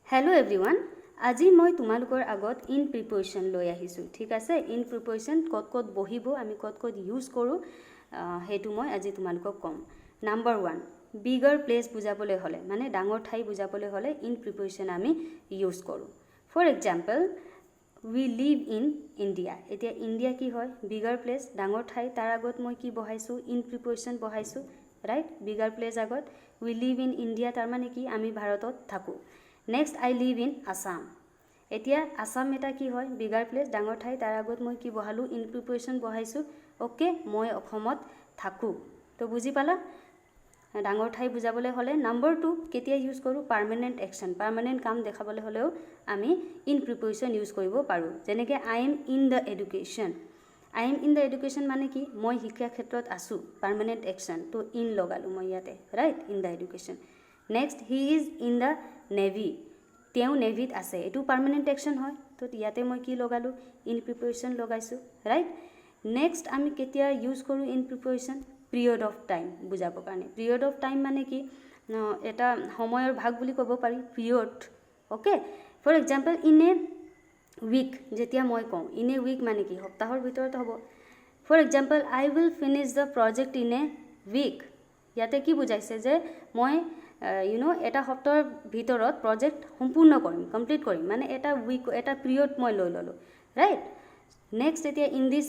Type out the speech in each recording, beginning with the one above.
Hello everyone. আজি মই তোমালোকৰ আগত ইন প্ৰিপৰেশ্যন লৈ আহিছোঁ ঠিক আছে ইন প্ৰিপৰেশ্যন ক'ত বহিব আমি ক'ত ইউজ কৰোঁ হেতু মই আজি তোমালোকক কম নাম্বাৰ 1 বিগাৰ প্লেস বুজাবলৈ হলে মানে ডাঙৰ ঠাই বুজাবলৈ হলে ইন প্ৰিপৰেশ্যন আমি ইউজ কৰোঁ for example we live in India এতিয়া ইন্ডিয়া কি হয় বিগাৰ প্লেস ডাঙৰ ঠাই তাৰ আগত মই কি বহাইছোঁ ইন প্ৰিপৰেশ্যন বহাইছোঁ ৰাইট বিগাৰ প্লেস আগত we live in India তাৰ মানে কি আমি ভাৰতত থাকোঁ Next, I live in Assam. এতিয়া আসাম এটা কি হয় বিগাৰ প্লেস ডাঙৰ ঠাই তাৰ আগত মই কি বহালো ইন প্ৰিপৰেশ্যন বহাইছো ওকে মই অসমত থাকো তো বুজি পালা ডাঙৰ ঠাই বুজাবলৈ হলে নাম্বাৰ 2 কেতিয়া ইউজ কৰো পাৰ্মানেন্ট একচন পাৰ্মানেন্ট কাম দেখাবলৈ হলেও আমি ইন প্ৰিপৰেশ্যন ইউজ কৰিব পাৰো যেনেকৈ I am in the education I am in the education মানে কি মই শিক্ষা ক্ষেত্ৰত আছো পাৰ্মানেন্ট একচন তো ইন লগালো মই ইয়াতে right in the education Next, he is in the Navy. তেওঁ নেভিত আছে এটো পার্মানেন্ট অ্যাকশন হয় তো ইয়াতে মই কি লগালো ইন প্ৰিপৰেশ্যন লগাইছো ৰাইট নেক্সট আমি কেতিয়া ইউজ কৰো ইন প্ৰিপৰেশ্যন পিৰিয়ড অফ টাইম বুজাবৰ কাৰণে পিৰিয়ড অফ টাইম মানে কি এটা সময়ৰ ভাগ বুলি ক'ব পাৰি period okay for example in a week যেতিয়া মই কওঁ ইন এ উইক মানে কি সপ্তাহৰ ভিতৰত হ'ব for example I will finish the project in a week ইয়াতে কি বুজাইছে যে মই এটা সপ্তাহৰ ভিতৰত প্ৰজেক্ট সম্পূৰ্ণ কৰিম কমপ্লিট কৰিম মানে এটা উইক এটা পিৰিয়ড মই লৈ ললো ৰাইট নেক্সট এতিয়া ইন দিস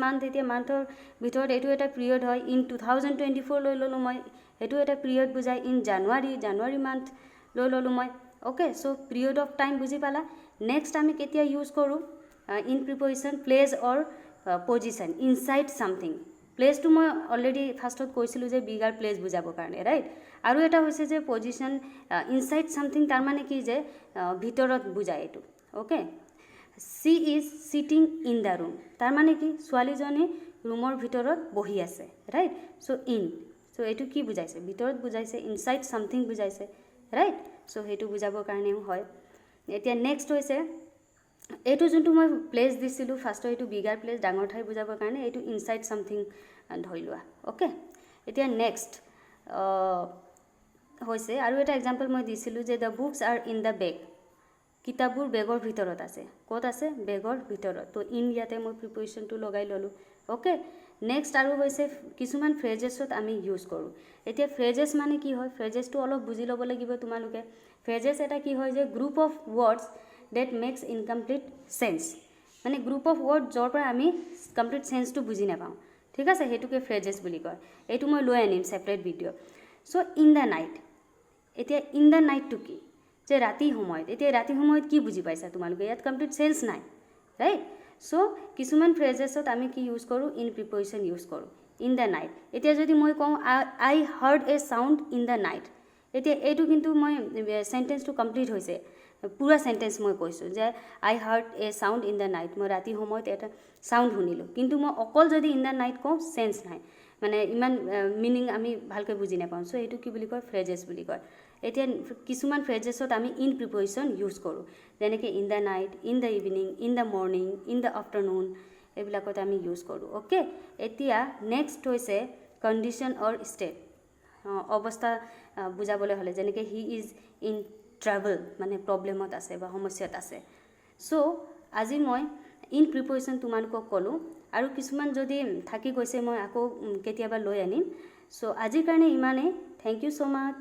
মান্থ এতিয়া মান্থৰ ভিতৰত এটো এটা পিৰিয়ড হয় ইন 2024 লৈ ললো মই এটো এটা পিৰিয়ড বুজাই ইন জানুৱাৰী মান্থ লৈ ললো মই okay so period of time বুজি পালা নেক্সট আমি কেতিয়া ইউজ কৰো in preposition place or position inside something place to মই অলৰেডি ফাৰ্স্টত কৈছিলো যে বিগাৰ প্লেস বুজাবৰ কাৰণে ৰাইট আৰু এটা হৈছে যে পজিশন ইনসাইড সামথিং তাৰ মানে কি যে ভিতৰত বুজায় এটো okay she is sitting in the room তাৰ মানে কি ছোৱালীজনী ৰুমৰ ভিতৰত বহি আছে ৰাইট সো এটো কি বুজাইছে ভিতৰত বুজাইছে ইনসাইড সামথিং বুজাইছে ৰাইট সো হেতু বুজাবৰ কাৰণেও হয় এতিয়া নেক্সট হৈছে এটো যোনটো মই প্লেস দিছিলো ফাৰ্স্টৰ এটো বিগাৰ প্লেস ডাঙৰ ঠাই বুজাবৰ কাৰণে এটো ইনসাইড সামথিং ধৰি লোৱা ওকে এতিয়া নেক্সট হৈছে আৰু এটা এক্সাম্পল মই দিছিলো যে the books are in the bag কিতাপবোৰ বেগৰ ভিতৰত আছে ক'ত আছে বেগৰ ভিতৰত তো ইন ইয়াতে মই প্ৰিপৰেশ্যনটো লগাই ললো ওকে নেক্সট আৰু হৈছে কিছুমান ফ্ৰেজেছত আমি ইউজ কৰো এতিয়া ফ্ৰেজেছ মানে কি হয় ফ্ৰেজেছটো অলপ বুজি ল'ব লাগিব তোমালোকে ফ্ৰেজেছ এটা কি হয় যে group of words that makes incomplete sense মানে গ্ৰুপ অফ ওয়াৰ্ড যৰ পৰা আমি কমপ্লিট সেন্সটো বুজি নাপাওঁ ঠিক আছে হেতুকে ফ্ৰেজেছ বুলি কয় এটো মই লৈ আনিম separate video so in the night এতিয়া ইন দা নাইট টু কি যে ৰাতি সময়ত এতিয়া ৰাতি সময়ত কি বুজি পাইছা তোমালোকে ইয়াত কমপ্লিট সেন্স নাই ৰাইট সো কিছুমান ফ্ৰেজেছত আমি কি ইউজ কৰো ইন প্ৰিপৰেশ্যন ইউজ কৰো ইন দা নাইট এতিয়া যদি মই কওঁ I heard a sound in the night এতিয়া এটো কিন্তু মই সেন্টেন্সটো কমপ্লিট হৈছে পুৰা সেন্টেন্স মই কৈছো যে I heard a sound in the night মই ৰাতি সময়ত এটা সাউন্ড শুনিলো কিন্তু মই অকল যদি ইন দা নাইট কওঁ সেন্স নাই মানে ইমান মিনিং আমি ভালকৈ বুজি নাপাওঁ সো এটো কি বুলি কয় ফ্ৰেজেছ বুলি কয় এতিয়া কিছুমান ফ্ৰেজেছত আমি ইন প্ৰিপৰেশ্যন ইউজ কৰো যেনেকৈ in the night in the evening in the morning in the afternoon এইবিলাকত আমি ইউজ কৰো ওকে এতিয়া নেক্সট হৈছে কণ্ডিশ্যন অৰ ষ্টেট অৱস্থা বুজাবলৈ হলে যেনেকৈ হি ইজ ইন ট্ৰাভেল মানে প্ৰবলেমত আছে বা সমস্যাত আছে সো আজি মই ইন প্ৰিপৰেশ্যন তোমালোকক ক'লো আৰু কিছুমান যদি থাকি গৈছে মই আকৌ কেতিয়াবা লৈ আনিম সো আজিৰ কাৰণে ইমানেই থ্যাংক ইউ সো মাচ